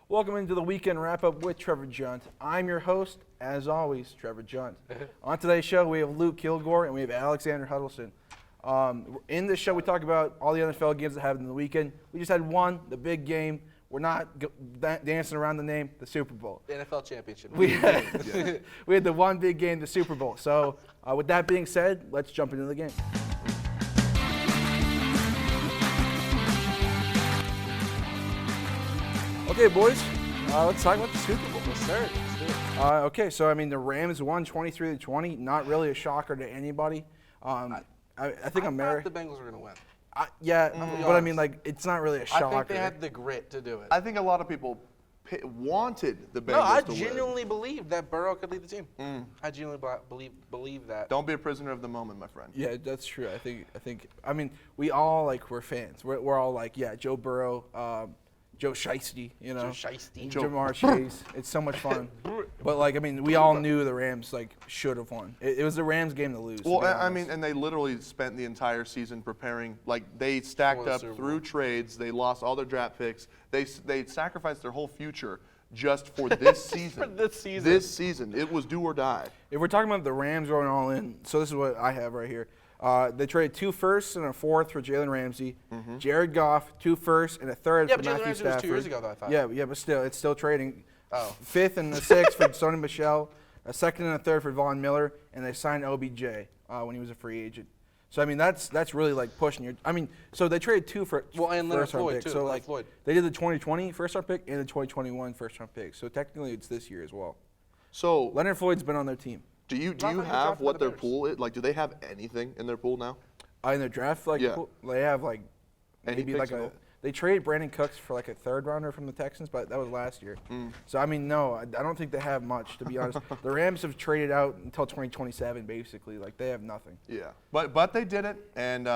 Welcome into the weekend wrap-up with Trevor Junt. I'm your host, as always, Trevor Junt. On today's show, we have Luke Kilgore and we have Alexander Huddleston. In this show, we talk about all the NFL games that happened in the weekend. We just had one, the big game. We're not dancing around the name, the Super Bowl. The NFL championship. We had the one big game, the Super Bowl. So with that being said, let's jump into the game. Okay, boys, let's talk about the Super Bowl. Yes, sir. Let's do it. Okay, so, the Rams won 23-20. Not really a shocker to anybody. I think I thought the Bengals were going to win. But it's not really a shocker. I think they had the grit to do it. I think a lot of people wanted the Bengals No, I to genuinely believed that Burrow could lead the team. I genuinely believe that. Don't be a prisoner of the moment, my friend. Yeah, that's true. I think. We all we're fans. We're all Joe Burrow, Joe Shiesty, Joe Shiesty. Jamar Chase. It's so much fun. But we all knew the Rams should have won. It was the Rams game to lose. Well, and they literally spent the entire season preparing. They stacked up through trades. They lost all their draft picks. They sacrificed their whole future just for this season. This season, it was do or die. If we're talking about the Rams going all in, so this is what I have right here. They traded 2 firsts and a 4th for Jalen Ramsey. Jared Goff, 2 firsts and a 3rd for Matthew Stafford. Yeah, but Jalen Ramsey was 2 years ago, though, I thought. Yeah, but still, it's still trading. 5th and a 6th for Sony Michel, a 2nd and a 3rd for Von Miller, and they signed OBJ when he was a free agent. So that's really pushing your. So they traded 2 for and Leonard Floyd picks. too. So Floyd. They did the 2020 first-round pick and the 2021 first-round pick. So technically, it's this year as well. So Leonard Floyd's been on their team. Do you have what their pool is? Do they have anything in their pool now? In their draft, pool, they have maybe they traded Brandon Cooks for a 3rd rounder from the Texans, but that was last year. So no, I don't think they have much, to be honest. The Rams have traded out until 2027, basically. They have nothing. Yeah, but they did it, and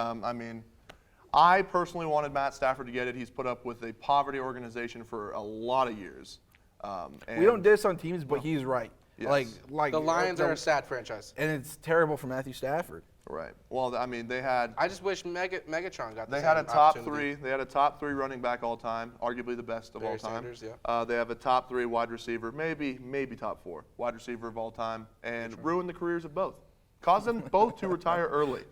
I personally wanted Matt Stafford to get it. He's put up with a poverty organization for a lot of years. We don't diss on teams, but he's right. Yes. The Lions are a sad franchise, and it's terrible for Matthew Stafford. Right. Well, they had. I just wish Megatron got. They had a top 3. They had a top 3 running back all time, arguably the best of all time. Sanders, yeah. They have a top 3 wide receiver, maybe top 4 wide receiver of all time, and ruined the careers of both. Caused them both to retire early.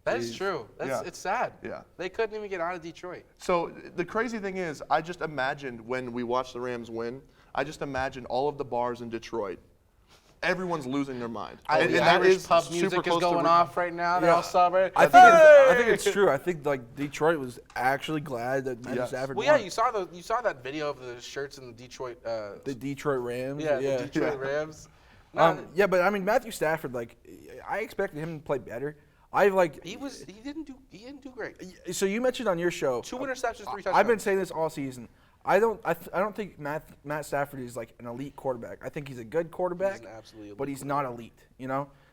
That is true. It's sad. Yeah. They couldn't even get out of Detroit. So the crazy thing is, I just imagined when we watched the Rams win, I just imagined all of the bars in Detroit. Everyone's losing their mind. And that is pub music is going off right now. They're all celebrating. I think it's true. I think Detroit was actually glad that Matthew Stafford won. Well, yeah, you saw that video of the shirts in the Detroit. The Detroit Rams. Yeah, the Detroit Rams. Yeah, but Matthew Stafford, I expected him to play better. He didn't do great. So you mentioned on your show 2 interceptions, 3 touchdowns. I've been saying this all season. I don't think Matt Stafford is an elite quarterback. I think he's a good quarterback, but he's not elite.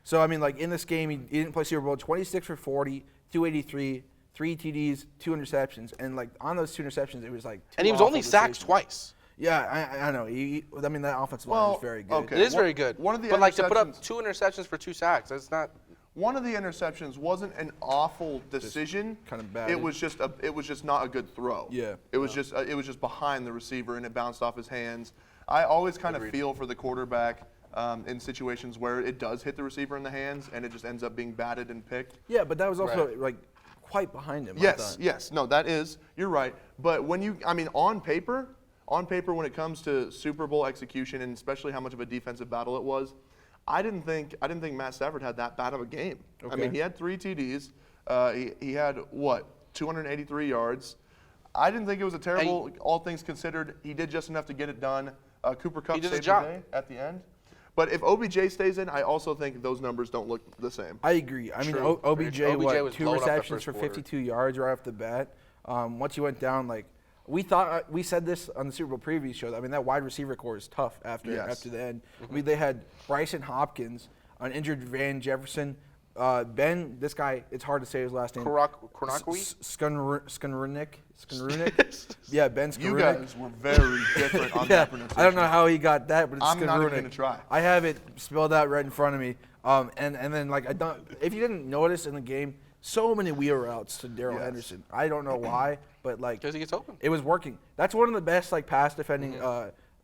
So in this game, he didn't play Super Bowl. 26 for 40, 283, 3 TDs, 2 interceptions, and on those 2 interceptions, it was and he was only sacked twice. Yeah, I know. That offensive line is very good. Okay. It is very good. But to put up 2 interceptions for 2 sacks, that's not. One of the interceptions wasn't an awful decision. Just kind of bad. It was just not a good throw. Yeah. It was just behind the receiver and it bounced off his hands. I always kind of feel for the quarterback in situations where it does hit the receiver in the hands and it just ends up being batted and picked. Yeah, but that was also quite behind him. Yes. No, that is. You're right. But when on paper, when it comes to Super Bowl execution and especially how much of a defensive battle it was, I didn't think Matt Stafford had that bad of a game. Okay. He had 3 TDs. He had 283 yards. I didn't think it was a terrible, all things considered. He did just enough to get it done. Cooper Kupp saved the day at the end. But if OBJ stays in, I also think those numbers don't look the same. I agree. OBJ was 2 receptions for 52 yards right off the bat. Once he went down, we said this on the Super Bowl preview show. That wide receiver core is tough after the end. They had Bryson Hopkins, an injured Van Jefferson, Ben. This guy, it's hard to say his last name. Skunrunik. Yeah, Ben Skunrunik. You guys were very different on that pronunciation. I don't know how he got that, but it's I'm Skunrunik. not even going to try. I have it spelled out right in front of me. And then I don't. If you didn't notice in the game, so many wheel routes to Darrell Henderson. I don't know why. but like Because he gets open. it was working. That's one of the best like pass defending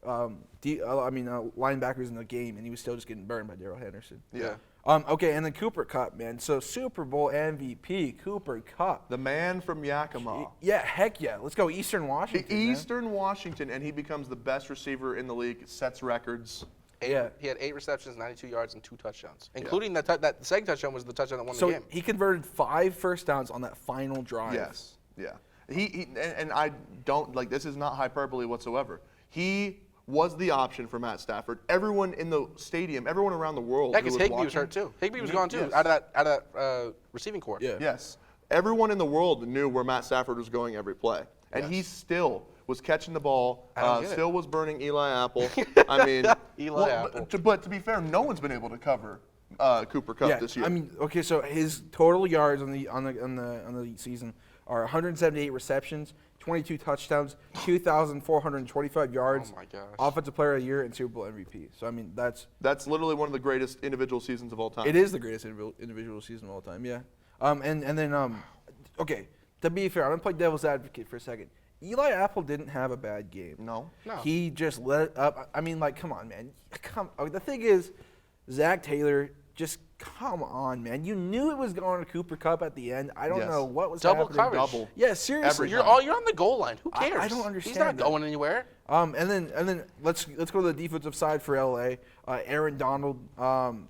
linebackers in the game, and he was still just getting burned by Darrell Henderson. Yeah. Okay, and then Cooper Kupp, man. So Super Bowl MVP, Cooper Kupp. The man from Yakima. Yeah, heck yeah. Let's go Eastern Washington. Eastern Washington, and he becomes the best receiver in the league, sets records. Yeah. He had 8 receptions, 92 yards, and 2 touchdowns, including that second touchdown was the touchdown that won the game. So he converted 5 first downs on that final drive. Yes, yeah. And I don't, like, this is not hyperbole whatsoever. He was the option for Matt Stafford. Everyone in the stadium, everyone around the world. Yeah, because Higbee watching, was hurt too. Higbee was gone too, yes. out of that receiving corps. Yeah. Yes. Everyone in the world knew where Matt Stafford was going every play. And Yes. he still was catching the ball, I don't get still was burning Eli Apple. I mean, Eli Apple. But to be fair, no one's been able to cover Cooper Kupp this year. I mean, okay, so his total yards on the season are 178 receptions, 22 touchdowns, 2,425 yards. Oh my gosh. Offensive Player of the Year and Super Bowl MVP. So I mean, that's literally one of the greatest individual seasons of all time. it is the greatest individual season of all time. Yeah. And then okay, to be fair, I'm gonna play devil's advocate for a second. Eli Apple didn't have a bad game. No. No. He just let it up. I mean, like, come on, man. The thing is, Zach Taylor, just come on, man. You knew it was going to Cooper Kupp at the end. I don't Yes. know what was Double happening. coverage. Double. Yeah, seriously. Every You're on the goal line. Who cares? I don't understand He's not that. going anywhere. And then let's go to the defensive side for LA. Aaron Donald, One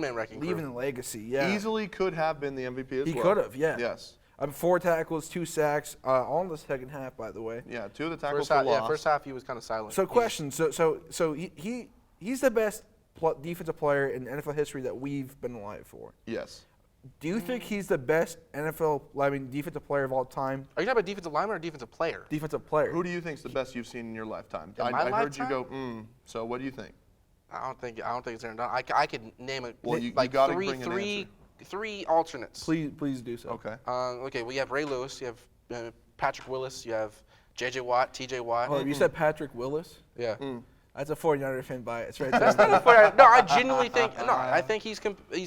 man wrecking crew. leaving a legacy. Yeah, Easily could have been the MVP as he well. could have. Yeah. Yes. 4 tackles, 2 sacks, all in the second half, by the way. Yeah, 2 of the tackles First for half, loss. first half he was kind of silent. So question. So he's the best defensive player in NFL history that we've been alive for. Yes. Do you think he's the best defensive player of all time? Are you talking about defensive lineman or defensive player? Defensive player. Who do you think's the best you've seen in your lifetime? In my I heard you lifetime? go, so what do you think? I don't think it's Aaron Donald. I could name it Well, you like gotta bring an answer. three alternates. Please do so. Okay. Okay, well you have Ray Lewis, you have Patrick Willis, you have J.J. Watt, T.J. Watt. Oh, you said Patrick Willis? Yeah. That's a 49er fan bias right That's there. not a fair. No, I genuinely think I think he's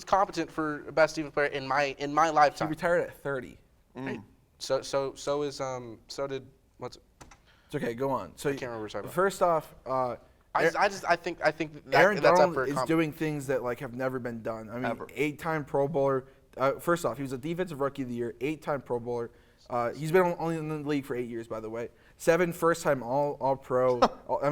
competent for best defensive player in my He lifetime. retired at 30. Right. So did what's it? It's okay, go on. So I can't remember what we're talking about. first off, I think Aaron that's up Donald for is doing things that like have never been done. I mean, Ever. 8-time Pro Bowler. First off, he was a defensive rookie of the year, 8-time Pro Bowler. He's been only in the league for 8 years, by the way. 7 first-time All Pro.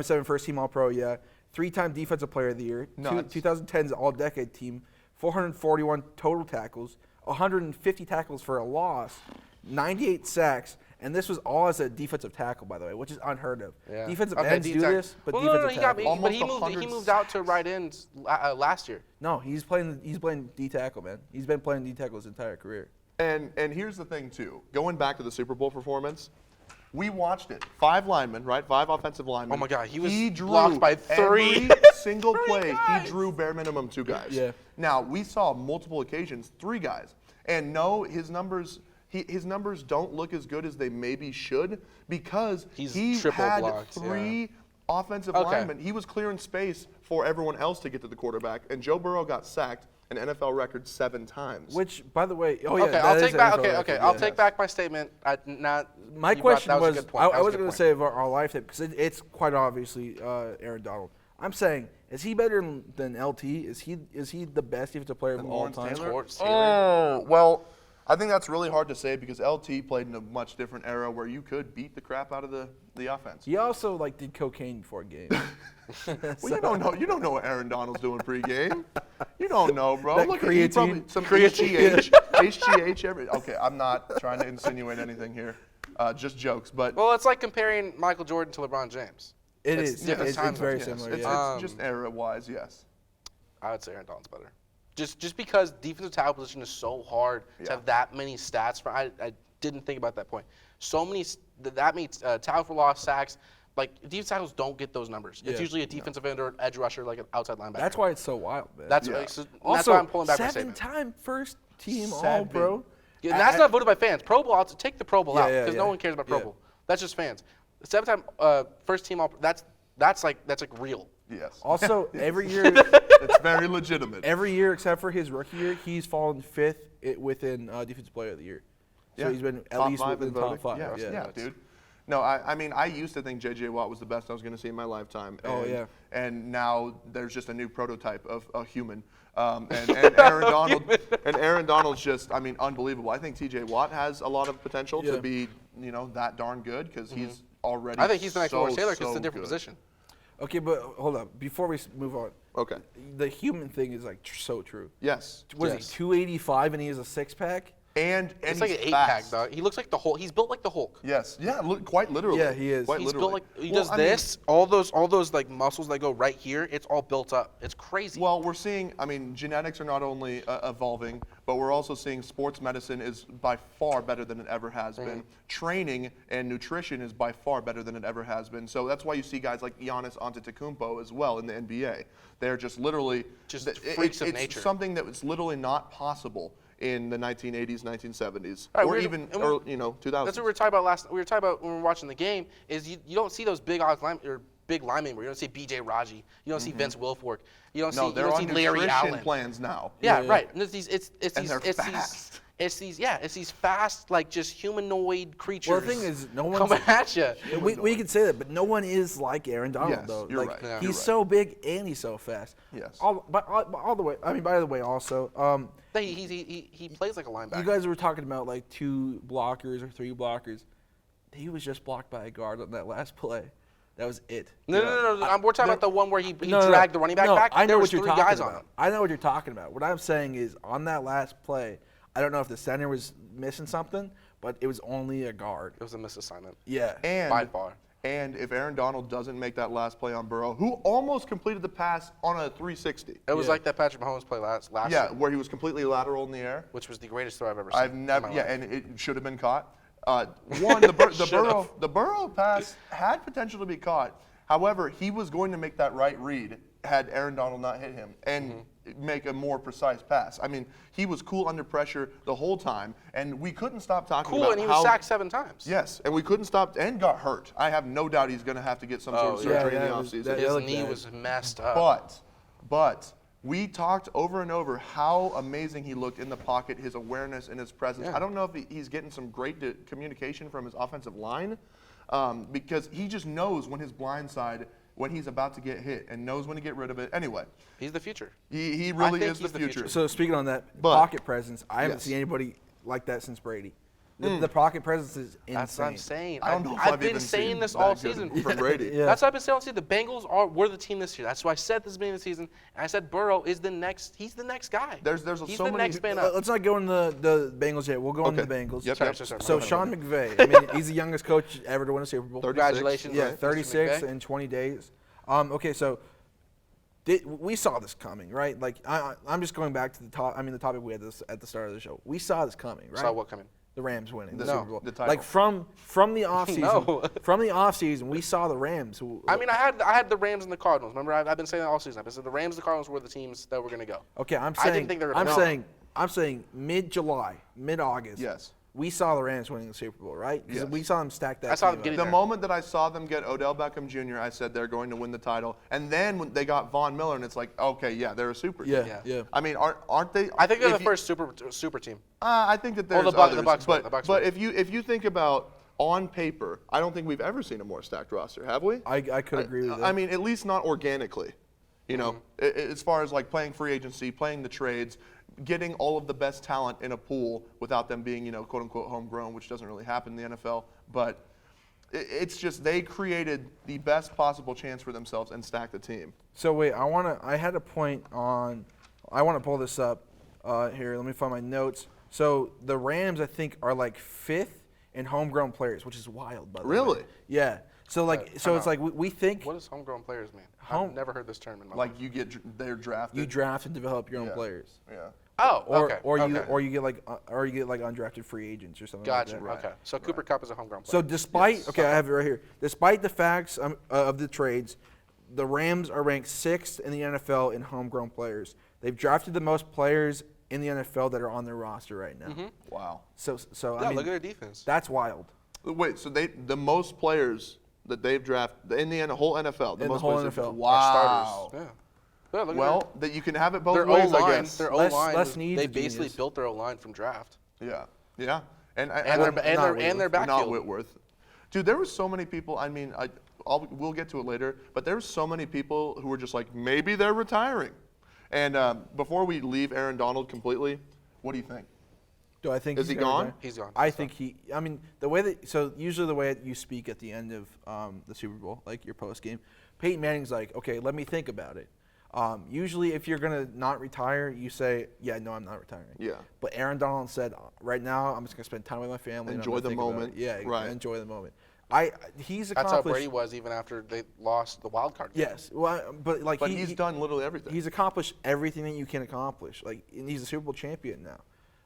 7 first-team All Pro. Yeah. 3-time Defensive Player of the Year. Nuts. 2010's All-Decade Team. 441 total tackles. 150 tackles for a loss. 98 sacks. And this was all as a defensive tackle, by the way, which is unheard of. Yeah. Defensive Okay, ends do this, but well, defensive no, he got tackles. me, but he Almost moved. He 100 moved out to right ends last year. No, he's playing D tackle, man. He's been playing D tackle his entire career. And here's the thing, too. Going back to the Super Bowl performance, we watched it. 5 linemen, right? 5 offensive linemen. Oh, my God. He was drew blocked by 3. Every single play, guys. he drew bare minimum 2 guys. Yeah. Now, we saw multiple occasions, 3 guys. And no, his numbers don't look as good as they maybe should because He's he triple had blocked, 3 offensive Okay. linemen. He was clearing space for everyone else to get to the quarterback. And Joe Burrow got sacked an NFL record 7 times. Which, by the way, yeah, Okay, that I'll is take an back. NFL Okay, record, I'll yeah. take back my statement. My that question was, was, a good point. I was going to say of our lifetime, because it's quite obviously Aaron Donald. I'm saying, is he better than LT? Is he the best defensive player of all Lawrence time? Taylor? Lawrence Taylor. Oh, well, I think that's really hard to say because LT played in a much different era where you could beat the crap out of the offense. He also did cocaine before a game. Well, you don't know what Aaron Donald's doing pregame. You don't know, bro. That Look, he probably creatine. some HGH. Okay, I'm not trying to insinuate anything here. Just jokes, but Well, it's like comparing Michael Jordan to LeBron James. It It's is. different It's times, very yes, similar. it's, Yeah. it's just era-wise, yes. I would say Aaron Donald's better. Just because defensive tackle position is so hard to have that many stats. I didn't think about that point. So many that means tackle for loss, sacks. Like defensive tackles don't get those numbers. It's Yeah. usually a defensive end or edge rusher, like an outside linebacker. That's why it's so wild, man. That's Yeah. why, so, also, that's why I'm pulling back my statement. 7-time first team All 7. Pro. Yeah, and that's not voted by fans. Pro Bowl, take the Pro Bowl Yeah, out yeah, because yeah. no one cares about Pro Yeah. Bowl. That's just fans. 7-time first team All. That's like real. Yes. Also, every year, It's very legitimate. except for his rookie year, he's fallen 5th within Defensive Player of the Year. So he's been at top least 5 within in the top voting. 5. Yeah, dude. No, I mean, I used to think J.J. Watt was the best I was going to see in my lifetime. And now there's just a new prototype of a human. And Aaron Donald's just, I mean, unbelievable. I think T.J. Watt has a lot of potential to be, that darn good because he's already I think he's the next Lawrence Taylor because so it's a different good. position. Okay, but hold up. Before we move on. Okay. The human thing is like so true. Yes. Was he 285 and he has a 6-pack? And It's he's like an 8-pack, fast. dog. He looks like the Hulk. He's built like the Hulk. Yes. Yeah. Quite literally. Yeah, he is. Quite He's literally. built like he does this. All those like muscles that go right here. It's all built up. It's crazy. Well, we're seeing. I mean, genetics are not only evolving, but we're also seeing sports medicine is by far better than it ever has been. Training and nutrition is by far better than it ever has been. So that's why you see guys like Giannis Antetokounmpo as well in the NBA. They're just literally freaks of it's nature. Something that was literally not possible in the 1980s, 1970s, Right, or even 2000s. That's what we were talking about we were talking about when we were watching the game. Is you don't see those big odds or big linemen where you don't see B.J. Raji, you don't see Vince Wilfork, you don't see Larry nutrition Allen. plans now. Yeah, right. And it's these fast like just humanoid creatures. Well, the thing is, no one's coming at you. We can say that, but no one is like Aaron Donald, Yes, though. you're Like, right. Yeah. He's You're so big and he's so fast. Yes. All the way. I mean, by the way, also, He plays like a linebacker. you guys were talking about like 2 blockers or 3 blockers. He was just blocked by a guard on that last play. That was it. No. We're talking about the one where he dragged the running back back. I know there what was you're 3 talking guys about. on him. I know what you're talking about. What I'm saying is, on that last play, I don't know if the center was missing something, but it was only a guard. It was a misassignment. Yeah. By far. And if Aaron Donald doesn't make that last play on Burrow, who almost completed the pass on a 360. It was like that Patrick Mahomes play last Yeah, year, where he was completely lateral in the air. which was the greatest throw I've ever seen. I've never, in my yeah, life. and it should have been caught. The Burrow pass had potential to be caught. However, he was going to make that right read had Aaron Donald not hit him and make a more precise pass. I mean, he was cool under pressure the whole time, and we couldn't stop talking about and he was sacked 7 times. Yes, and we couldn't stop, and got hurt. I have no doubt he's going to have to get some sort of surgery in the offseason. His knee was messed up. But we talked over and over how amazing he looked in the pocket, his awareness and his presence. Yeah. I don't know if he's getting some great communication from his offensive line because he just knows when his blind side, when he's about to get hit, and knows when to get rid of it. Anyway, He's the future. he really think is the he's the future. future. So speaking on that, But- pocket presence, I haven't Yes. seen anybody like that since Brady. The pocket presence is insane. That's what I'm saying. I don't know if I've I've been even saying seen this that all good season. from Brady. Yeah. That's what I've been saying all season. The Bengals were the team this year. That's why I said this beginning of the season. And I said Burrow is the next. He's the next guy. There's he's so the many- next man up. Let's not go into the Bengals yet. We'll go into Okay. the Bengals. Yep, Sorry, yep. sorry, So sorry. Sean Mcvay, I mean, he's the youngest coach ever to win a Super Bowl. 36. Congratulations. Yeah, Mr. 36 McVay. in 20 days. Okay, so we saw this coming, right? Like I'm just going back to the top. I mean, the topic we had this at the start of the show. We saw this coming, right? Saw what coming? The Rams winning the No, Super Bowl. the title. Like from the offseason. No. From the offseason, we saw the Rams. I mean, I had the Rams and the Cardinals. Remember, I've been saying that all season. I said the Rams and the Cardinals were the teams that were going to go. Okay, I'm I saying didn't think they were gonna I'm saying mid-July, mid-August. Yes. We saw the Rams winning the Super Bowl, right? Because Yes. we saw them stack that. I saw team them getting up. The there. moment that I saw them get Odell Beckham Jr., I said they're going to win the title. And then when they got Von Miller, and it's like, okay, yeah, they're a super team. Yeah. I mean, aren't they? I think they're if the you- first super team. I think that there's the Bucks others. were, the Bucks but were. if you think about on paper, I don't think we've ever seen a more stacked roster, have we? I could agree with that. I mean, at least not organically. You know, as far as like playing free agency, playing the trades, getting all of the best talent in a pool without them being, quote unquote, homegrown, which doesn't really happen in the NFL. But it's just they created the best possible chance for themselves and stacked the team. So wait, I had a point on. I want to pull this up here. Let me find my notes. So the Rams, I think, are like 5th in homegrown players, which is wild. By the way. Really? Yeah. So like, so time it's out. like we think What does homegrown players mean? Home- I've never heard this term in my Like life. they're drafted. you draft and develop your own Yeah. players, Yeah. Oh, or okay. or you okay. or you get like undrafted free agents or something. Gotcha. Like that. Right. Okay. So Cooper Kupp is a homegrown So player. despite I have it right here. Despite the facts of the trades, the Rams are ranked 6th in the NFL in homegrown players. They've drafted the most players in the NFL that are on their roster right now. Wow. So yeah, I mean, look at their defense. that's wild. Wait, so the most players that they've drafted in the whole NFL, the In the most whole players. NFL. Wow. Yeah. Yeah, look at Well, that you can have it both their ways, I O-line. guess. Their Less O-line. needs They of basically genius. built their O-line from draft. Yeah, yeah. And their backfield. Not Whitworth. Dude, there were so many people. I mean, we'll get to it later, but there were so many people who were just like, maybe they're retiring. And before we leave Aaron Donald completely, what do you think? Do I think is he gone? He's gone. I think I mean, the way that usually the way that you speak at the end of the Super Bowl, like your post game, Peyton Manning's like, okay, let me think about it. Usually, if you're gonna not retire, you say, yeah, no, I'm not retiring. Yeah. But Aaron Donald said, right now, I'm just gonna spend time with my family. Enjoy and I'm the gonna think about moment. it. Yeah, right. Enjoy the moment. He's accomplished. That's how Brady was even after they lost the wild card game. Yes, well, but like he's done literally everything. He's accomplished everything that you can accomplish. Like, and he's a Super Bowl champion now.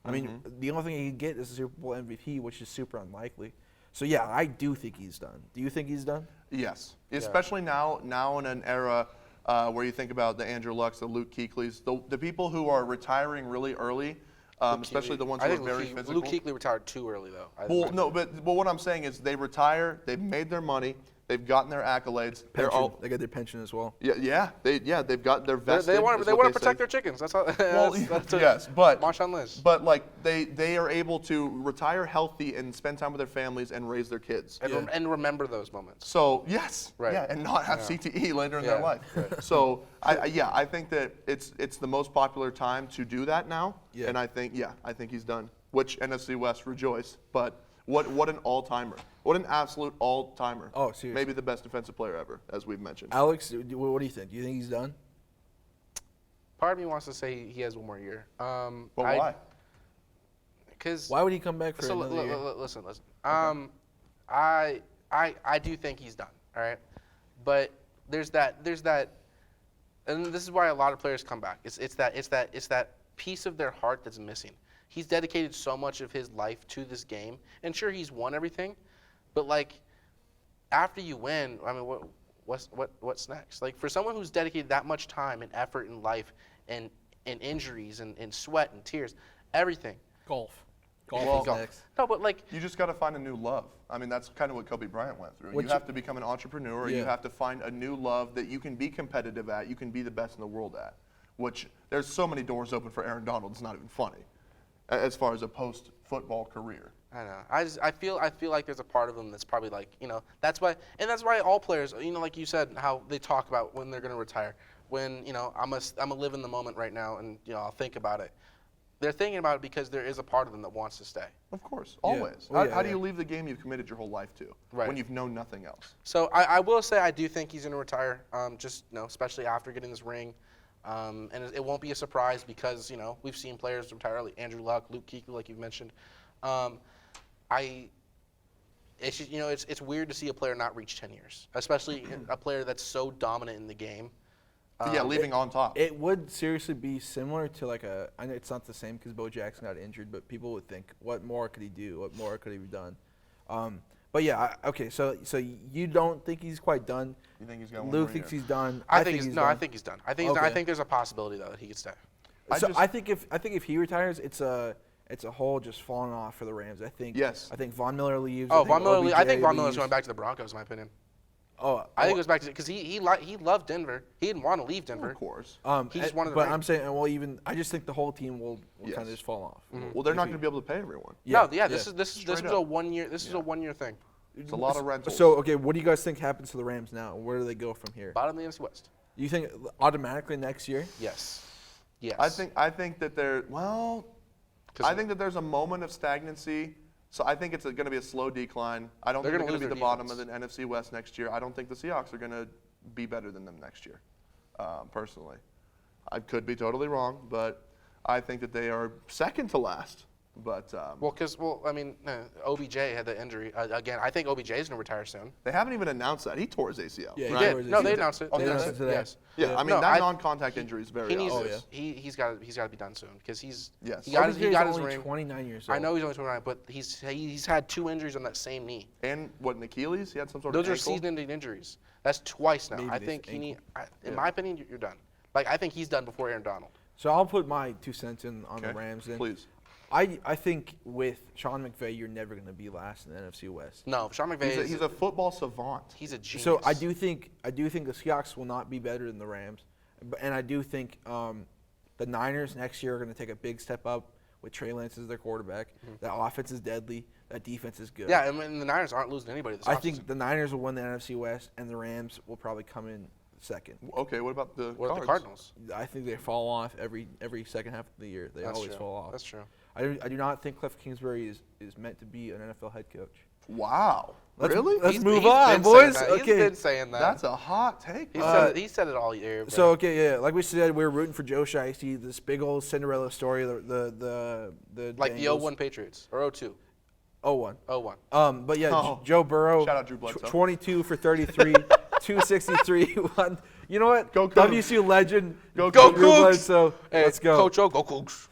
I mean, the only thing he can get is a Super Bowl MVP, which is super unlikely. So yeah, I do think he's done. Do you think he's done? Yes, especially now in an era where you think about the Andrew Lucks, the Luke Kuechly's, the people who are retiring really early, especially the ones who are very physical. Luke Kuechly retired too early though. Well, no, but what I'm saying is they retire, they've made their money, they've gotten their accolades. They get their pension as well. They've got their vested. They want to protect their chickens. That's how. Well, yes, but Marshawn Lynch. But like they are able to retire healthy and spend time with their families and raise their kids and remember those moments. So yes, right. and not have CTE later in their life. Right. So I think that it's the most popular time to do that now, and I think he's done. Which NFC West rejoice, but. What an all-timer. What an absolute all-timer. Oh, seriously. Maybe the best defensive player ever, as we've mentioned. Alex, what do you think? Do you think he's done? Part of me wants to say he has one more year. But why? Because why would he come back for another year? Listen. I do think he's done, all right? But there's that, and this is why a lot of players come back. It's that piece of their heart that's missing. He's dedicated so much of his life to this game, and sure, he's won everything, but like, after you win, I mean, what's next? Like, for someone who's dedicated that much time and effort in life, and injuries, and sweat and tears, everything. Golf. Golf. Next. No, but like, you just got to find a new love. I mean, that's kind of what Kobe Bryant went through. You have to become an entrepreneur. You have to find a new love that you can be competitive at. You can be the best in the world at. Which there's so many doors open for Aaron Donald. It's not even funny. As far as a post-football career. I know. I feel like there's a part of them that's probably like, that's why all players, like you said, how they talk about when they're going to retire. When, I'm gonna live in the moment right now, and I'll think about it. They're thinking about it because there is a part of them that wants to stay. Of course, always. How do you leave the game you've committed your whole life to when you've known nothing else? So I will say I do think he's going to retire. Especially after getting this ring. And it won't be a surprise because, we've seen players retire early. Andrew Luck, Luke Kuechly, like you've mentioned. It's just, it's weird to see a player not reach 10 years, especially a player that's so dominant in the game. Leaving on top. It would seriously be similar to I know it's not the same because Bo Jackson got injured, but people would think, what more could he do? What more could he have done? But yeah, okay. So you don't think he's quite done? You think he's got one Luke more thinks year? he's done. I think he's done. I think he's done. I think there's a possibility though that he could stay. I think if he retires, it's a whole just falling off for the Rams. I think Von Miller leaves. I think Von Miller's going back to the Broncos, in my opinion. I think it goes back to because he loved Denver. He didn't want to leave Denver. Of course. He just wanted. But I'm saying, I just think the whole team will kind of just fall off. Mm-hmm. Well, they're not going to be able to pay everyone. This is a 1 year. This is a 1 year thing. It's a lot of rentals. So, okay, what do you guys think happens to the Rams now? Where do they go from here? Bottom of the NFC West. You think automatically next year? Yes. I think that I think that there's a moment of stagnancy. So I think it's going to be a slow decline. I don't think they're going to be the bottom of the NFC West next year. I don't think the Seahawks are going to be better than them next year, personally. I could be totally wrong, but I think that they are second to last. But OBJ had the injury again. I think OBJ is going to retire soon. They haven't even announced that he tore his ACL. Yeah, right? he did. No, they announced it. They announced it today. Yes. Yeah, I mean that non-contact injury is very obvious. He's got to be done soon because he got his only ring. 29 years old. I know he's only 29, but he's had 2 injuries on that same knee. And an Achilles? He had some sort of. Those ankle? are season-ending injuries. That's twice now. Maybe I think in my opinion, you're done. Like I think he's done before Aaron Donald. So I'll put my 2 cents in on the Rams then. Please. I think with Sean McVay, you're never going to be last in the NFC West. No, Sean McVay he's a football savant. He's a genius. So I do think the Seahawks will not be better than the Rams, and I do think the Niners next year are going to take a big step up with Trey Lance as their quarterback. That offense is deadly. That defense is good. Yeah, and the Niners aren't losing anybody this I offseason. think the Niners will win the NFC West, and the Rams will probably come in second. Okay, what about the What are the Cards? Cardinals? I think they fall off every second half of the year. They That's always true. fall off. That's true. I do not think Cliff Kingsbury is meant to be an NFL head coach. Wow. Let's Really? move He's on, been boys. saying that. Okay. He's been saying that. That's a hot take. He said it all year. So okay, yeah, like we said, we were rooting for Joe Shiesty, this big old Cinderella story. The like Bengals. the 0-1 Patriots or 0-2. 0-1. 0-1. But yeah, Oh. Joe Burrow. Shout out Drew Bledsoe. 22 for 33, 263. One. You know what? Go Cougs. WSU legend. Go Drew Cougs. Bledsoe. Hey, Let's go. Coach O, go Cougs.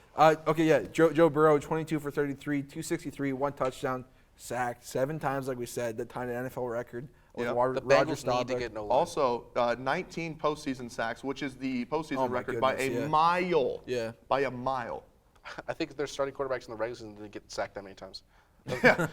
Okay, yeah, Joe Burrow, 22 for 33, 263, 1 touchdown, sacked 7 times, like we said, that tied an NFL record. With Yep. Roger The Bengals need to Staubach. get no love. Also, 19 postseason sacks, which is the postseason Oh, my record by goodness, a yeah. mile. Yeah. By a mile. I think their starting quarterbacks in the regular season didn't get sacked that many times. Yeah.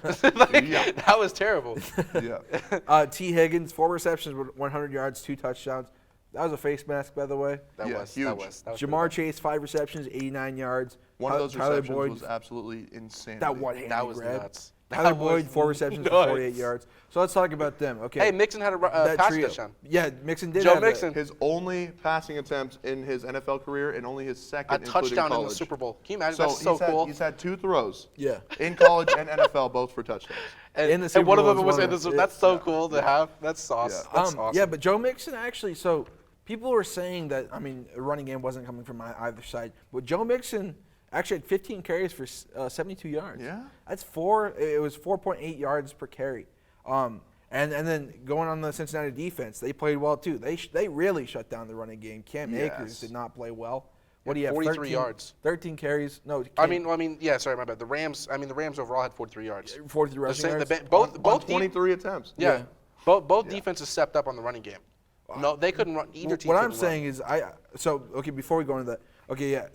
Yeah. That was terrible. Yeah. T. Higgins, 4 receptions, 100 yards, 2 touchdowns. That was a face mask, by the way. That Yeah, was huge. That was Jamar Chase, 5 receptions, 89 yards. One of those Tyler receptions Boyd, was absolutely insane. that one-handed That was grab. nuts. Tyler That was Boyd, 4 receptions for nuts. 48 yards. So let's talk about them. Okay. Hey, Mixon had a that pass trio. touchdown. Yeah, Mixon did Joe have that. Mixon. His only passing attempt in his NFL career and only his second, A touchdown including in the college. Super Bowl. Can you imagine? So That's so cool. He's had 2 throws. Yeah. In college and NFL, both for touchdowns. in the And Super one of Bowl them is was one in of the. the- That's so cool to have. That's sauce. Yeah. That's awesome. Yeah, but Joe Mixon actually, so people were saying that, I mean, the running game wasn't coming from either side. But Joe Mixon actually had 15 carries for 72 yards. Yeah. It was 4.8 yards per carry. And then going on the Cincinnati defense, they played well too. They really shut down the running game. Cam Akers Yes. did not play well. What do you have? 43 13 yards. 13 carries. No, I mean, yeah. Sorry, my bad. The Rams overall had 43 yards. 43 rushing yards. Both On deep- 23 attempts. Yeah. Yeah. Both defenses stepped up on the running game. No, they couldn't run. Either team. What I'm couldn't saying is, before we go into that, okay, yeah,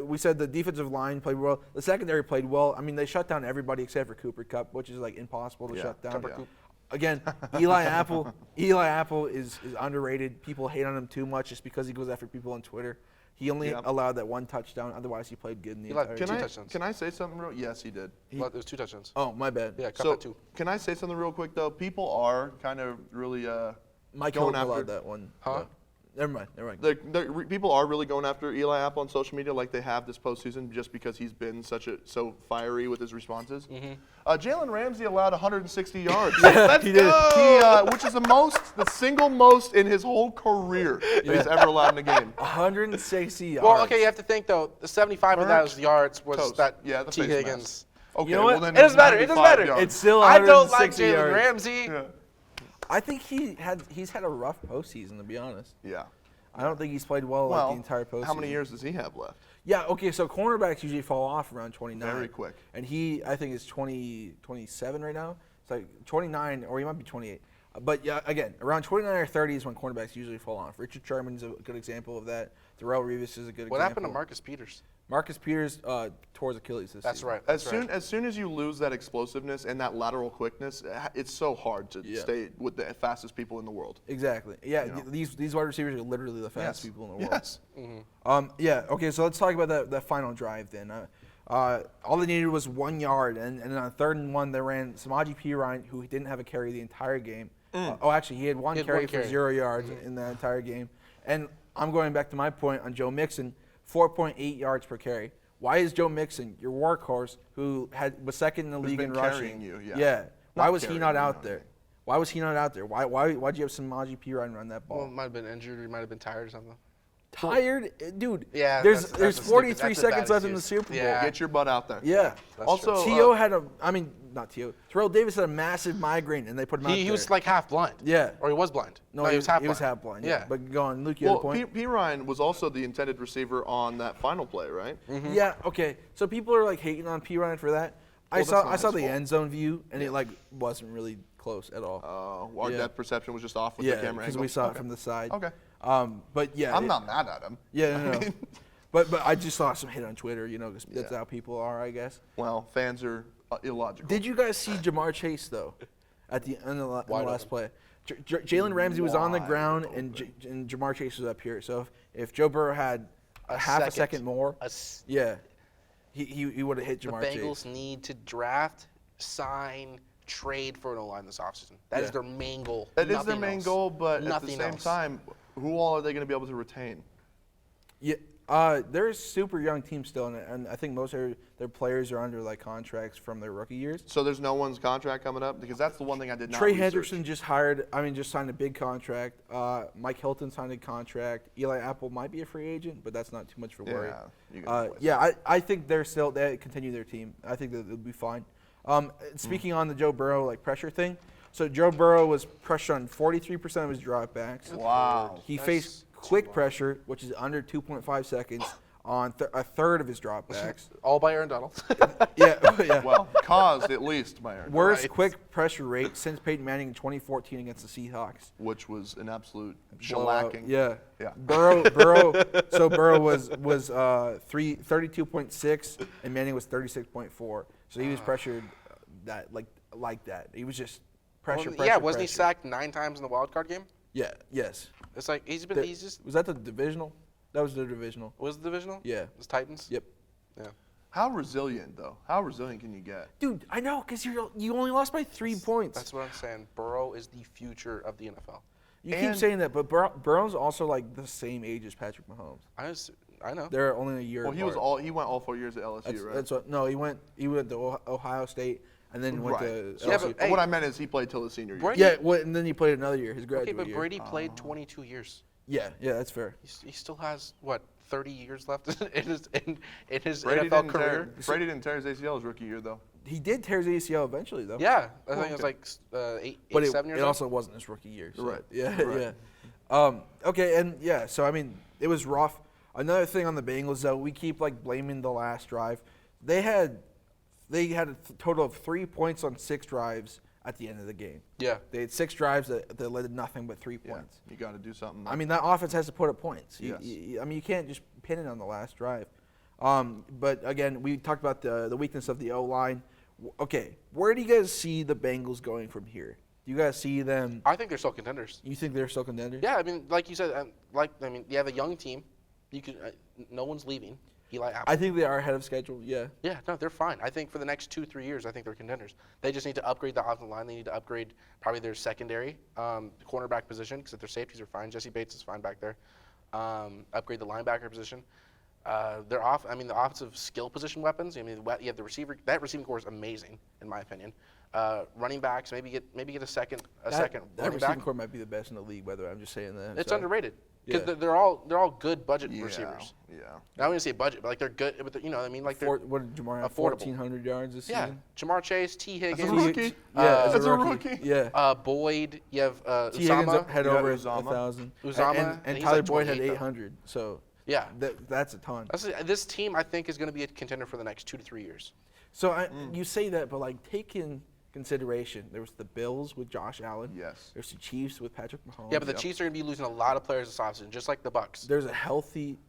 we said the defensive line played well, the secondary played well. I mean, they shut down everybody except for Cooper Kupp, which is like impossible to Yeah, shut down. Cooper Kupp. Again, Eli Apple is underrated. People hate on him too much just because he goes after people on Twitter. He only Yeah. allowed that 1 touchdown. Otherwise, he played good in the He let entire two game. touchdowns. Can I say something real? Yes, he did. Well, there's 2 touchdowns. Oh, my bad. Yeah, Kupp So had 2. can I say something real quick though? People are kind of really Mike going Hilton allowed after that one. Huh? Never mind. people are really going after Eli Apple on social media like they have this postseason just because he's been so fiery with his responses. Jalen Ramsey allowed 160 yards. Yeah, he did. Which is the single most in his whole career that he's ever allowed in a game. 160 yards. Well, okay, you have to think though. The 75 of those yards was Toast. that Yeah, the T. face Higgins. mask. Okay, You know what? well then It doesn't matter. It doesn't 95 matter. yards. It's still I don't 160 like Jalen yards. Ramsey. Yeah. I think he's had a rough postseason, to be honest. Yeah. I don't think he's played well Well, like the entire postseason. how many years does he have left? Yeah, okay, so cornerbacks usually fall off around 29. Very quick. And he, I think, is 27 right now. It's like 29, or he might be 28. But yeah, again, around 29 or 30 is when cornerbacks usually fall off. Richard Sherman's a good example of that. Darrell Revis is a good example. What happened to Marcus Peters? Marcus Peters tore his Achilles this That's season. right. As That's right. soon as you lose that explosiveness and that lateral quickness, it's so hard to Yeah. stay with the fastest people in the world. Exactly. Yeah, You know? these wide receivers are literally the fastest people in the world. Yes. Yeah. Okay. So let's talk about that final drive then. All they needed was 1 yard, and on 3rd and 1, they ran Samaje Perine, who didn't have a carry the entire game. Actually, he had one He had carry one for carry. 0 yards in the entire game. And I'm going back to my point on Joe Mixon, 4.8 yards per carry. Why is Joe Mixon, your workhorse, who was second in the league been in rushing? carrying you, yeah. Yeah. Why Not was he carrying not you, out no. there? Why was he not out there? Why'd you have Samaje Perine run that ball? Well, might have been injured. He might have been tired or something. Tired, dude. Yeah, There's that's a stupid- 43 that's a bad seconds left in the excuse. Super Bowl. Yeah. Get your butt out there. Yeah. That's Also, T.O. not T.O. Terrell Davis had a massive migraine, and they put him out there. He was like half blind. Yeah. Or he was blind. No, he was half blind. He was half blind. Yeah. Yeah. But go on, Luke, you had a well, point? P. Ryan was also the intended receiver on that final play, right? Yeah, okay. So people are like hating on P. Ryan for that. I Well, that's not saw his the fault. end zone view, and it like wasn't really close at all. Our Yeah. depth perception was just off with Yeah, the camera because angle. we saw it Okay. from the side. Okay. But yeah. I'm not mad at him. Yeah, no. I mean, But I just saw some hate on Twitter, 'cause that's Yeah. how people are, I guess. well, fans are illogical. Did you guys see Jamar Chase though, at the end of the Wide last open. play? Jalen Ramsey was on the Wide ground, open. and Jamar Chase was up here. So if Joe Burrow had half a second more, he would have hit The Jamar Bengals Chase. need to draft, sign, trade for an O-line this offseason. That is their main goal. That is their Nothing main else. goal, but at the Nothing same else. time, who all are they going to be able to retain? Yeah, they're a super young team still, and I think most of their players are under like contracts from their rookie years. So there's no one's contract coming up? Because that's the one thing I did not Trey research. Hendrickson just signed a big contract. Mike Hilton signed a contract. Eli Apple might be a free agent, but that's not too much for worry. you can I think they continue their team. I think that they'll be fine. Speaking on the Joe Burrow like pressure thing, so Joe Burrow was pressured on 43% of his dropbacks. Wow. He That's faced quick pressure, which is under 2.5 seconds, on a third of his dropbacks. All by Aaron Donald. yeah. Well, caused at least by Aaron, Worst Right. quick pressure rate since Peyton Manning in 2014 against the Seahawks. which was an absolute Blowout. shellacking. Yeah. Yeah. Burrow. So Burrow was 32.6, and Manning was 36.4. So he was pressured that like that. He was just pressure. Yeah, wasn't he pressure. sacked 9 times in the wild card game? Yeah. Yes. It's like he's just. Was that the divisional? That was the divisional. Was it divisional? Yeah. It was Titans. Yep. Yeah. How resilient, though? How resilient can you get? Dude, I know, because you only lost by 3 points. That's what I'm saying. Burrow is the future of the NFL. You keep And- saying that, but Burrow's also like the same age as Patrick Mahomes. I know. They're only a year Well, he apart. went all 4 years at LSU, right? That's what. No, he went to Ohio State and then went to So Yeah, LSU. but, hey, what I meant is he played till his senior year. Brady- Yeah, and then he played another year, his Okay, graduate but year. Brady played 22 years. Yeah, that's fair. He still has what 30 years left in his Brady NFL didn't career. Brady didn't tear his ACL his rookie year, though. He did tear his ACL eventually, though. Yeah, I think it was Okay. like 8, but 7 years it old. also wasn't his rookie year. So. Right. Yeah, Right. yeah. Okay, and yeah, so I mean, it was rough. Another thing on the Bengals, though, we keep like blaming the last drive. They had a total of 3 points on 6 drives at the end of the game. Yeah. They had 6 drives that led to nothing but 3 Yeah, points. you got to do something. I mean, that offense has to put up points. Yes. I mean, you can't just pin it on the last drive. But again, we talked about the weakness of the O-line. Okay, where do you guys see the Bengals going from here? Do you guys see them? I think they're still contenders. You think they're still contenders? Yeah, I mean, like you said, you have a young team. You could, no one's leaving. Eli Apple. I think they are ahead of schedule. Yeah. Yeah, no, they're fine. I think for the next 2-3 years, I think they're contenders. They just need to upgrade the offensive line. They need to upgrade probably their secondary, cornerback position, because if their safeties are fine, Jesse Bates is fine back there. Upgrade the linebacker position. The offensive skill position weapons. I mean, you have the receiver. That receiving core is amazing, in my opinion. Running backs, maybe get a second That running receiving back. core might be the best in the league, by the way. I'm just saying that. It's So, underrated because Yeah. they're all good budget yeah, receivers. yeah. I don't even say budget, but like they're good. But you know, what I mean, like they're What did Jamar have? affordable. 1,400 yards this yeah. season? Jamar Chase, T Higgins, As a rookie? Yeah, as a rookie? Yeah. Boyd. You have T. Higgins Uzama. had You got over Uzama. 1,000. Uzama, And and he's Tyler like Boyd had 28 though. 800. So Yeah. that's a ton. This team, I think, is going to be a contender for the next 2 to 3 years. So you say that, but like take in consideration, there was the Bills with Josh Allen. Yes. There's the Chiefs with Patrick Mahomes. Yeah, but the Chiefs are going to be losing a lot of players this offseason, just like the Bucks. There's a healthy.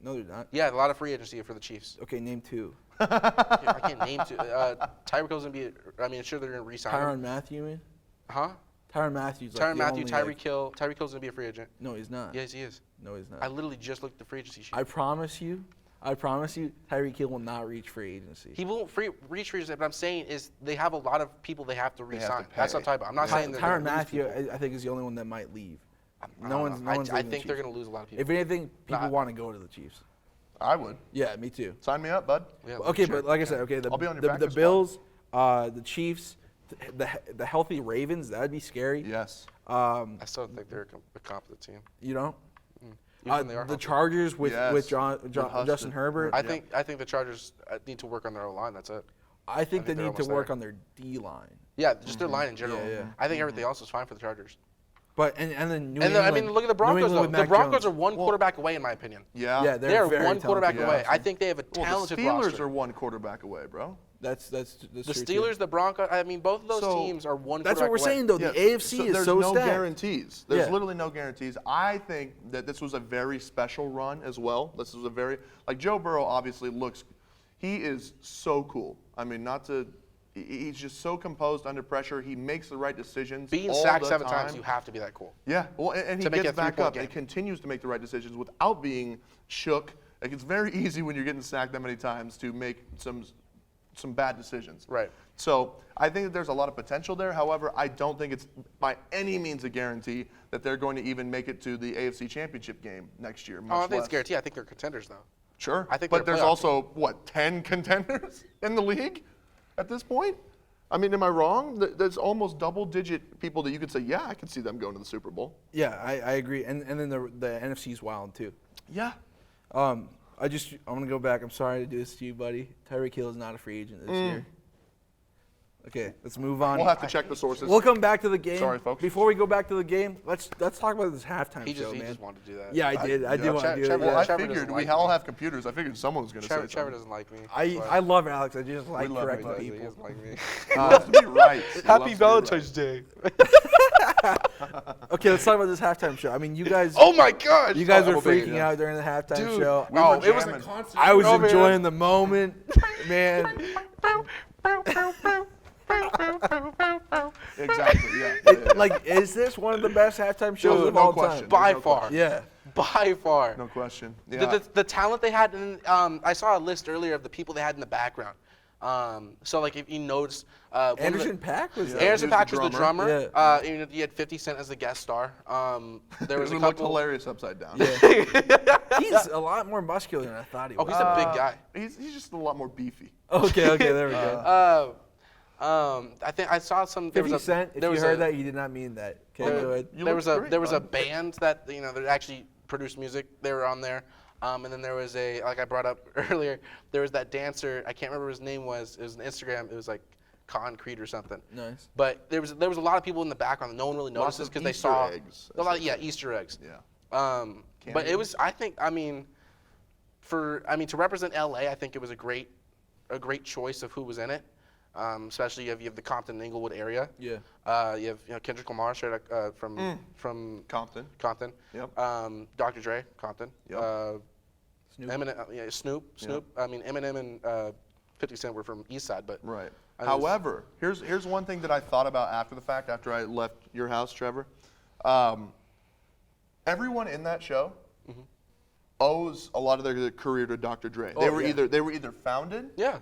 No, they're not. Yeah, a lot of free agency for the Chiefs. Okay, name 2. Yeah, I can't name two. Tyreek Hill's going to be. I mean, sure they're going to re-sign him. Tyrann Mathieu, you mean? Huh? Tyrann Mathieu's like Tyrann the Mathieu, only, Tyreek Hill. Tyreek Hill's going to be a free agent. No, he's not. Yes, he is. No, he's not. I literally just looked at the free agency sheet. I promise you, Tyreek Hill will not reach free agency. He won't reach free agency, but I'm saying is they have a lot of people they have to have re-sign. to That's what I'm pay. talking about. I'm not saying they're Tyrann going to lose Mathieu, people. I think, is the only one that might leave. I No don't one's. know. No one's. I leaving the think they're Chiefs. going to lose a lot of people. If anything, people Nah. want to go to the Chiefs. I would. Yeah, me too. Sign me up, bud. Yeah, Okay, sure. but like I said, okay, I'll be on your the practice Bills, the Chiefs, the healthy Ravens, that'd be scary. Yes. I still don't think they're a competent team. You know, Even when they are the healthy. Chargers with Yes, Justin Huddleston. Herbert. I Yeah. think the Chargers need to work on their O-line. That's it. I think they they're need to almost work there. on their D line. Yeah, just their line in general. Yeah, yeah. I think everything else is fine for the Chargers. But and then New And England. I mean, look at the New Broncos. England Though. with The Mac Broncos Jones. are one quarterback away, in my opinion. Yeah. Yeah, They're very one quarterback talented. away. Yeah. I think they have a Well, talented the Steelers roster. are one quarterback away, bro. That's The true, too. Steelers, the Broncos. I mean, both of those So, teams are one. That's what quarterback we're away. saying though. The AFC is there's so no stacked. guarantees. There's Yeah. literally no guarantees. I think that this was a very special run as well. This was a very Joe Burrow obviously looks. He is so cool. I mean, not to. He's just so composed under pressure. He makes the right decisions. Being all sacked the 7 time. times, you have to be that cool. Yeah, well, and he To make gets it a back three-point up game. and continues to make the right decisions without being shook Like, it's very easy when you're getting sacked that many times to make some bad decisions. Right. So I think that there's a lot of potential there. However, I don't think it's by any means a guarantee that they're going to even make it to the AFC Championship game next year. I don't think it's a guarantee. I think they're contenders, though. Sure. I think but they're there's playoff also, 10 contenders in the league at this point? I mean, am I wrong? There's almost double-digit people that you could say, yeah, I could see them going to the Super Bowl. Yeah, I agree. And then the NFC's wild, too. Yeah. I'm going to go back. I'm sorry to do this to you, buddy. Tyreek Hill is not a free agent this year. Okay, let's move on. We'll have to check the sources. We'll come back to the game. Sorry, folks. Before we go back to the game, let's talk about this halftime He show, man. just wanted to do that. Yeah, I did. I did want to do it. Trevor- Yeah. Well, I Trevor figured doesn't we like all me. have computers. I figured someone was going to say Trevor something. doesn't like me. I love Alex. I just like love correcting him, He people. doesn't like me. He loves to be right. He Happy loves to be Valentine's right. Day. Okay, let's talk about this halftime show. I mean, you guys Oh my God! you guys Oh, were I'm gonna bring freaking it out during the halftime Dude, show. We were it was jamming. I was Oh, man. enjoying the moment, man. Exactly, yeah. Like, is this one of the best halftime shows Dude, of no all question. time? By No far. question. Yeah. By far. No question. Yeah. The talent they had, and I saw a list earlier of the people they had in the background. So like if you notice, Anderson .Paak was there. Anderson he was .Paak the was the drummer. drummer. Yeah. You had 50 Cent as the guest star. There was it a looked couple. hilarious upside down. Yeah. He's a lot more muscular than I thought he Oh, was. he's a big guy. He's just a lot more beefy. Okay, there we go. I think I saw some. There 50 was a, Cent, if there you was heard a, that, you did not mean that. Okay, go ahead. You there looked was a great, there was a bud. band that that actually produced music. They were on there, and then there was a, like I brought up earlier, there was that dancer. I can't remember what his name was. It was an Instagram. It was like Concrete or something. Nice. But there was a lot of people in the background that no one really Lots notices of because they Easter saw eggs, a lot. as they say. Easter eggs. Yeah. But it was. I think. I mean, to represent LA, I think it was a great choice of who was in it. Especially you have the Compton Inglewood area. Yeah. You have Kendrick Lamar straight from Compton. Compton. Yep. Dr. Dre, Compton. Yep. Snoop. Eminem, Snoop. I mean, Eminem and 50 Cent were from East Side, but Right. I was- However, here's one thing that I thought about after the fact, after I left your house, Trevor. Everyone in that show owes a lot of their career to Dr. Dre. Oh, They were yeah. either founded, yeah.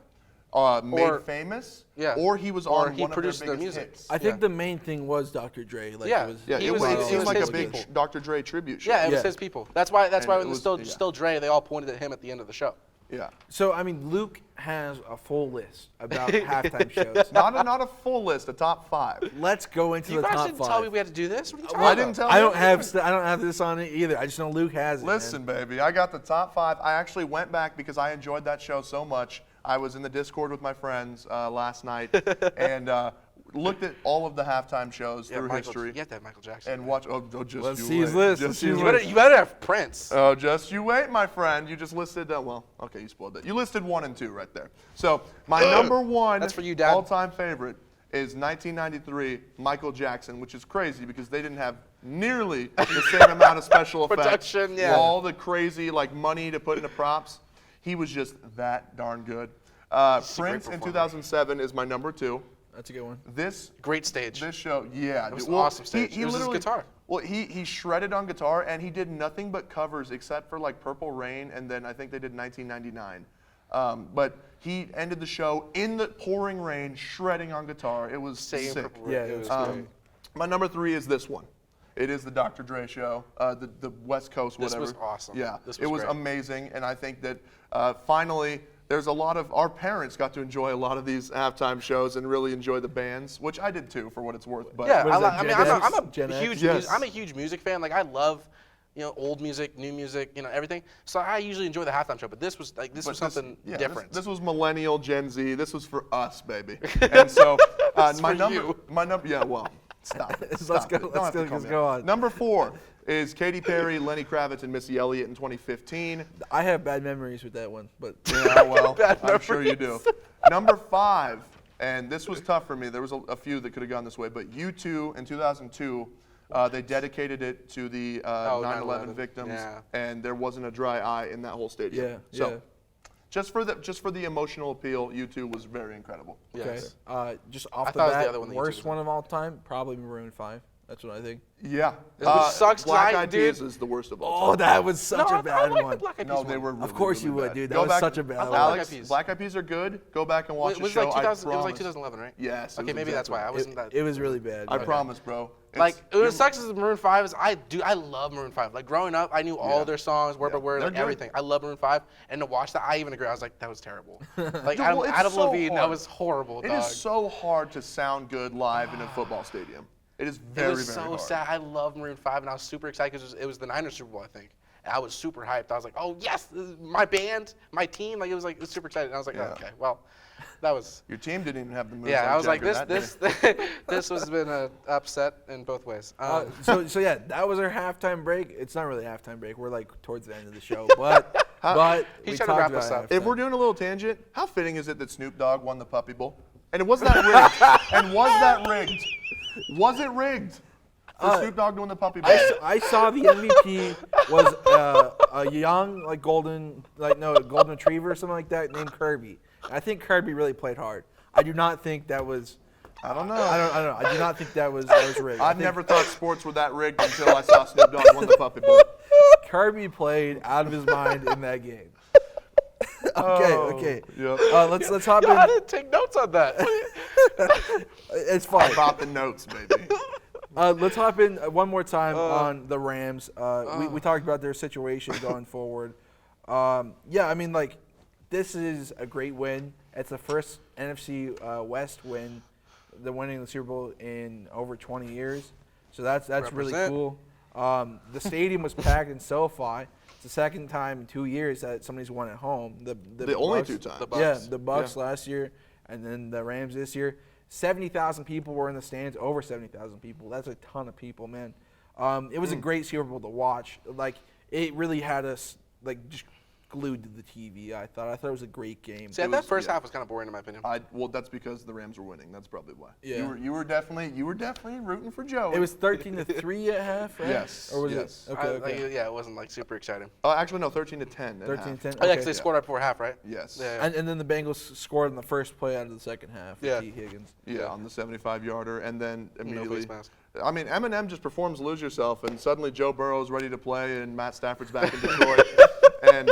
made Or- famous, yeah. or he was Or on he one of their produced biggest their music. hits. I think Yeah. the main thing was Dr. Dre. Like, Yeah. It was, Yeah, He it was- was, it it was seemed like a his big people. Dr. Dre tribute show. Yeah, it was Yeah. his people. That's why And when it it was- was yeah. still Dre, they all pointed at him at the end of the show. Yeah. So, I mean, Luke has a full list about halftime shows. Not a full list, a top 5. Let's go into You the guys top didn't 5. tell me we had to do this. What are you talking I about? didn't tell I you. don't have this on it either. I just know Luke has it. Listen, baby, I got the top 5. I actually went back because I enjoyed that show so much. I was in the Discord with my friends last night and looked at all of the halftime shows Yeah, through Michael, history you have to have Michael Jackson. and watch. Oh, just Let's you see his wait. list. Just Let's see you his wait. list. You better have Prince. Oh, just you wait, my friend. You just listed. Well, okay, you spoiled it. You listed 1 and 2 right there. So my number 1 That's for you, Dad. all-time favorite is 1993 Michael Jackson, which is crazy because they didn't have nearly the same amount of special effects. Production, yeah. All the crazy money to put into props. He was just that darn good. Prince in performer. 2007 is my number 2. That's a good one. This Great stage. show, yeah. It was dude. an awesome stage. He It was his literally, guitar. Well, he shredded on guitar, and he did nothing but covers except for Purple Rain, and then I think they did 1999. But he ended the show in the pouring rain, shredding on guitar. It was Same sick. Purple Rain. Yeah, It it was was great. My number 3 is this one. It is the Dr. Dre Show, the West Coast, This whatever. was awesome. Yeah, This it was was great. amazing, and I think that finally there's a lot of our parents got to enjoy a lot of these halftime shows and really enjoy the bands, which I did too, for what it's worth. But Yeah, What is that, Gen X? I'm Gen a X? huge Yes. I'm a huge music fan. Like I love, old music, new music, everything. So I usually enjoy the halftime show, but this was But something different. This was millennial Gen Z. This was for us, baby. And so It's my for number. Yeah, well, stop it. Let's Stop go- it. Don't let's have to go- call let's me go out. on. Number 4 is Katy Perry, Lenny Kravitz, and Missy Elliott in 2015. I have bad memories with that one, but Yeah, well, Bad I'm sure you do. Number 5, and this was tough for me. There was a few that could have gone this way, but U2 in 2002, they dedicated it to the 9/11 victims, yeah. and there wasn't a dry eye in that whole stadium. Yeah, So, yeah. just for the emotional appeal, U2 was very incredible. okay. Yes. Just off I the thought it was the bat, other one that you worst chose. one of all time, probably Maroon 5. That's what I think. Yeah. Which sucks, Black Eyed dude. Peas is the worst of all time. Oh, that was such a bad like one. the Black Eyed No, Peas they one. were really, Of course really you would, bad. dude. That Go was back, such a bad one. Black Alex, Eyed Peas. Black Eyed Peas are good. Go back and watch It the was show. like 2000. I It was like promise. 2011, right? Yes. Okay, maybe that's why I wasn't that. It was really bad. I promise, bro. Like It's- what sucks is Maroon 5 is I love Maroon 5. Like growing up, I knew all Yeah. their songs, word by Yeah. word, They're like good. everything. I love Maroon 5, and to watch that, I even agree. I was like, that was terrible. Like Well, it's Adam so Levine, that hard. was horrible. It Dog. is so hard to sound good live in a football stadium. It is very, It was very so hard. sad. I love Maroon 5, and I was super excited because it was the Niners Super Bowl, I think. And I was super hyped. I was like, oh yes, this is my band, my team. Like it was super excited. And I was like, Yeah. oh, okay, well, that was. Your team didn't even have the moves. Yeah, I was like, Jagger this that day. this has been a upset in both ways. So yeah, that was our halftime break. It's not really a halftime break. We're like towards the end of the show, but He's we trying to talked wrap about us up. If halftime. we're doing a little tangent, how fitting is it that Snoop Dogg won the Puppy Bowl? And it was that rigged? And was that rigged? Was it rigged for Snoop Dogg to win the Puppy Bowl? I saw the MVP was a young golden retriever or something like that named Kirby. I think Kirby really played hard. I do not think that was. I don't know. I don't know. I do not think that was rigged. I I've think never thought sports were that rigged until I saw Snoop Dogg win the Puppy Bowl. Kirby played out of his mind in that game. Okay. Yep. Let's hop I in. didn't take notes on that. It's I fine. brought the notes, baby. Let's hop in one more time on the Rams. We talked about their situation going forward. Yeah, I mean, this is a great win. It's the first NFC West win, the winning the Super Bowl in over 20 years. So that's really Represent. cool. The stadium was packed in SoFi. It's the second time in 2 years that somebody's won at home. The only Bucks- two times. The Bucks. Yeah, the Bucks Yeah. last year, and then the Rams this year. 70,000 people were in the stands, over 70,000 people. That's a ton of people, man. It was a great Super Bowl to watch. It really had us just glued to the TV. I thought it was a great game. See, It that was- first yeah. half was kind of boring in my opinion. Well, that's because the Rams were winning. That's probably why. Yeah. You were definitely rooting for Joe. It was 13-3 at half, right? Yes, Or was yes. it? Okay. Like, yeah, it wasn't super exciting. Actually, no, 13-10. at 13-10. half. Oh, yeah, Okay. because they scored right before half, right? Yes. Yeah. And then the Bengals scored in the first play out of the second half. with Yeah. T. Higgins. Yeah, on the 75-yarder, and then No immediately. face mask. I mean, Eminem just performs "Lose Yourself," and suddenly Joe Burrow's ready to play, and Matt Stafford's back in Detroit, and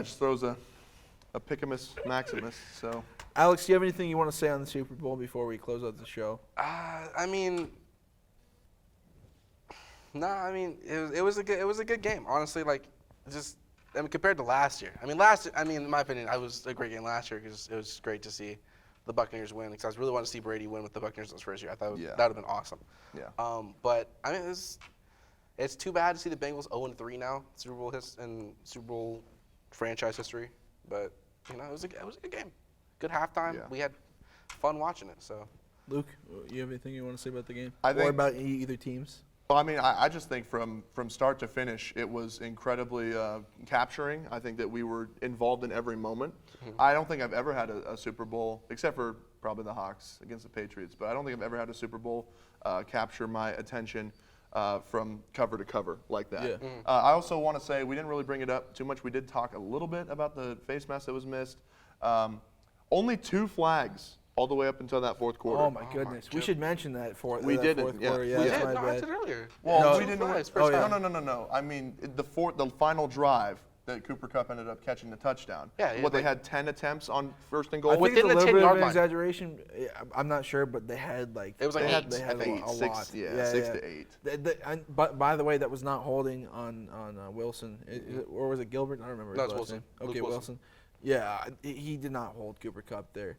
just throws a Pickamus Maximus. So Alex, do you have anything you want to say on the Super Bowl before we close out the show? I mean, it was a good game. Honestly, compared to last year. In my opinion, it was a great game last year because it was great to see the Buccaneers win. Because I was really wanting to see Brady win with the Buccaneers in his first year. I thought Yeah. that would have been awesome. yeah. But it's too bad to see the Bengals 0-3 now, Super Bowl franchise history. But it was a good game. Good halftime. Yeah. We had fun watching it. So. Luke, you have anything you want to say about the game? I or think- about either teams? Well, I just think from start to finish, it was incredibly capturing. I think that we were involved in every moment. Mm-hmm. I don't think I've ever had a Super Bowl, except for probably the Hawks against the Patriots, but I don't think I've ever had a Super Bowl capture my attention from cover to cover like that. Yeah. I also want to say we didn't really bring it up too much. We did talk a little bit about the face mask that was missed. Only 2 flags all the way up until that fourth quarter. Oh my goodness! We should mention that for We that didn't, fourth yeah. quarter. Yeah, We that's did. my I bad. said earlier. Well, No. we didn't. Flags, Oh, first yeah. half. No. I mean, the final drive that Cooper Kupp ended up catching the touchdown. Yeah, They had 10 attempts on first and I goal. think Within it's a the little bit 10-yard of an line. exaggeration. I'm not sure, but they had It was like They eight. had, they had I think, a six, lot. yeah, 6 to 8. But by the way, that was not holding on Wilson, or was it Gilbert? I don't remember. No, his it's last Wilson. name. It was Okay, Wilson. Yeah, he did not hold Cooper Kupp there.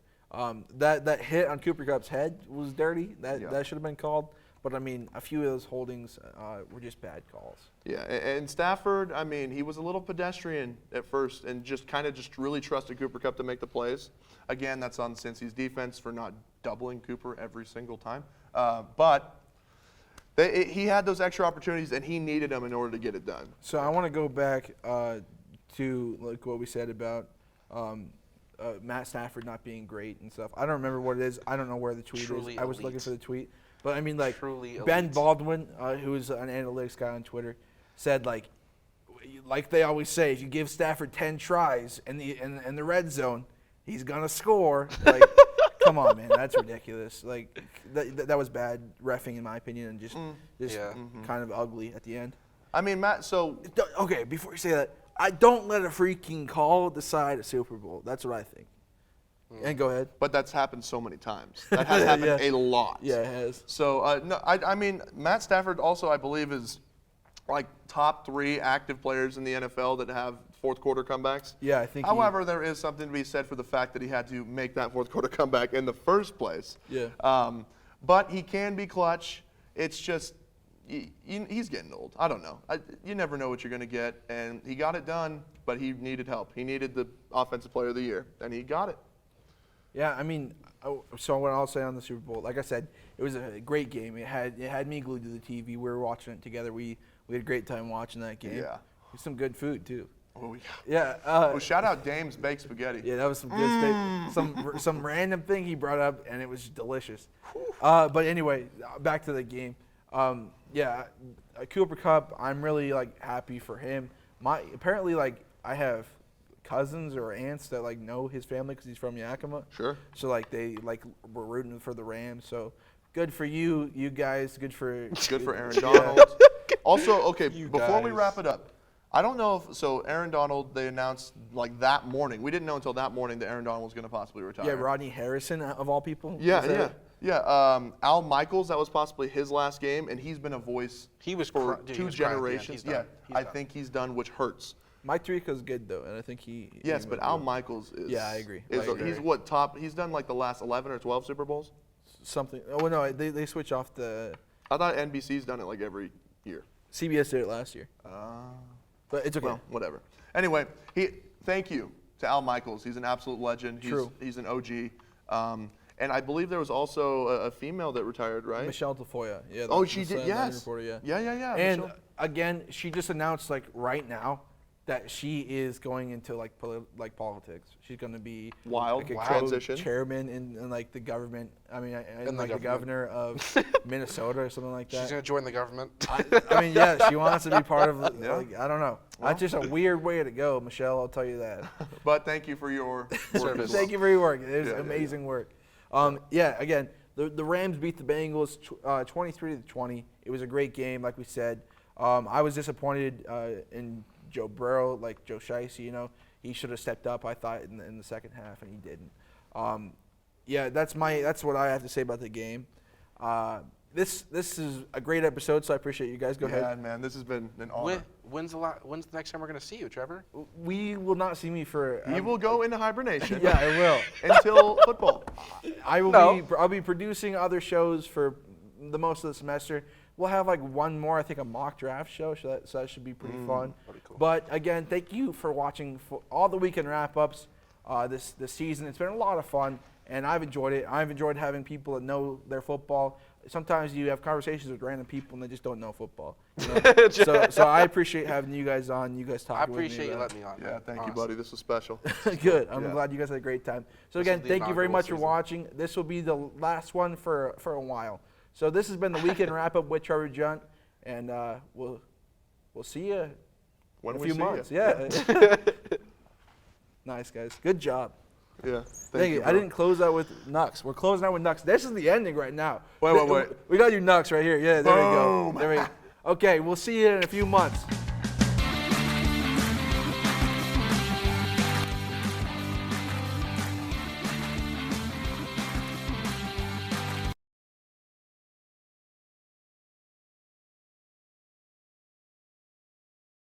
That hit on Cooper Kupp's head was dirty. That should have been called. But a few of those holdings were just bad calls. Yeah, and Stafford, he was a little pedestrian at first and just really trusted Cooper Kupp to make the plays. Again, that's on Cincy's defense for not doubling Cooper every single time. But he had those extra opportunities, and he needed them in order to get it done. So I want to go back to what we said about Matt Stafford not being great and stuff. I don't remember what it is. I don't know where the tweet Truly is. I was looking elite. for the tweet. But Truly Ben elite. Baldwin, who is an analytics guy on Twitter, said like they always say, if you give Stafford 10 tries in the red zone, he's gonna score. Come come on, man, that's ridiculous. Like that was bad reffing in my opinion, and just kind of ugly at the end. I mean, Matt. So okay, before you say that, I don't let a freaking call decide a Super Bowl. That's what I think. And go ahead. But that's happened so many times. That has happened a lot. Yeah, it has. So no, I mean, Matt Stafford also, I believe, is like top 3 active players in the NFL that have fourth quarter comebacks. Yeah, I think. However, there is something to be said for the fact that he had to make that fourth quarter comeback in the first place. Yeah. But he can be clutch. It's just he's getting old. I don't know. You never know what you're going to get, and he got it done. But he needed help. He needed the Offensive Player of the Year, and he got it. Yeah, I mean, so what I'll say on the Super Bowl, like I said, it was a great game. It had me glued to the TV. We were watching it together. We had a great time watching that game. Yeah. Some good food too. Oh, yeah. Well, shout out Dame's Baked Spaghetti. Yeah, that was some good steak. Some random thing he brought up, and it was delicious. But anyway, back to the game. Cooper Kupp, I'm really like happy for him. Apparently, like I have cousins or aunts that like know his family because he's from Yakima. Sure. So like they like were rooting for the Rams. So good for you guys. Good for Aaron Donald. Also, okay, before we wrap it up, I don't know if Aaron Donald, they announced like that morning. We didn't know until that morning that Aaron Donald was going to possibly retire. Yeah, Rodney Harrison of all people. Yeah. Al Michaels, that was possibly his last game, and he's been a voice for 2 generations. I think he's done, which hurts. Mike Tirico's good though, and I think he. Yes, but Al Michaels is. Yeah, I agree. He's what top? He's done like the last 11 or 12 Super Bowls. Something. Oh no, they switch off the. I thought NBC's done it like every year. CBS did it last year. But it's okay. Well, whatever. Anyway, thank you to Al Michaels. He's an absolute legend. True. He's an OG. And I believe there was also a female that retired, right? Michelle Tafoya. Yeah. She did. Yes. Reporter, Yeah. And Michelle. again, she just announced like right now that she is going into like politics. She's going to be wild like a transition chairman in like the government. I mean, the governor of Minnesota or something like that. She's going to join the government. I mean, yeah, she wants to be part of. Like, I don't know. Well, that's just a weird way to go, Michelle. I'll tell you that. But thank you for your service. Thank you for your work. It was amazing work. Again, the Rams beat the Bengals 23-20. It was a great game, like we said. I was disappointed in Joe Burrow, like Joe Shiesty, you know. He should have stepped up, I thought, in the second half, and he didn't. That's what I have to say about the game. This is a great episode, so I appreciate you guys. Go ahead. Yeah, man, this has been an honor. When's the next time we're going to see you, Trevor? We will not see me for. He will go into hibernation. Yeah, I will until football. I'll be producing other shows for the most of the semester. We'll have like one more, I think, a mock draft show, so that should be pretty fun. That'd be cool. But again, thank you for watching all the weekend wrap-ups this season. It's been a lot of fun, and I've enjoyed it. I've enjoyed having people that know their football. Sometimes you have conversations with random people and they just don't know football. You know? so I appreciate having you guys on. You guys talking with me. I appreciate you letting me on. Yeah, thank you, buddy. This was special. Good. I'm glad you guys had a great time. So again, thank you very much for watching. This will be the last one for a while. So this has been the weekend wrap-up with Trevor Junt, and we'll see you in a few months. Yeah. Nice, guys. Good job. Yeah. Thank you. I didn't close out with Nux. We're closing out with Nux. This is the ending right now. Wait. We got you Nux right here. Yeah, there we go. There we go. Okay, we'll see you in a few months.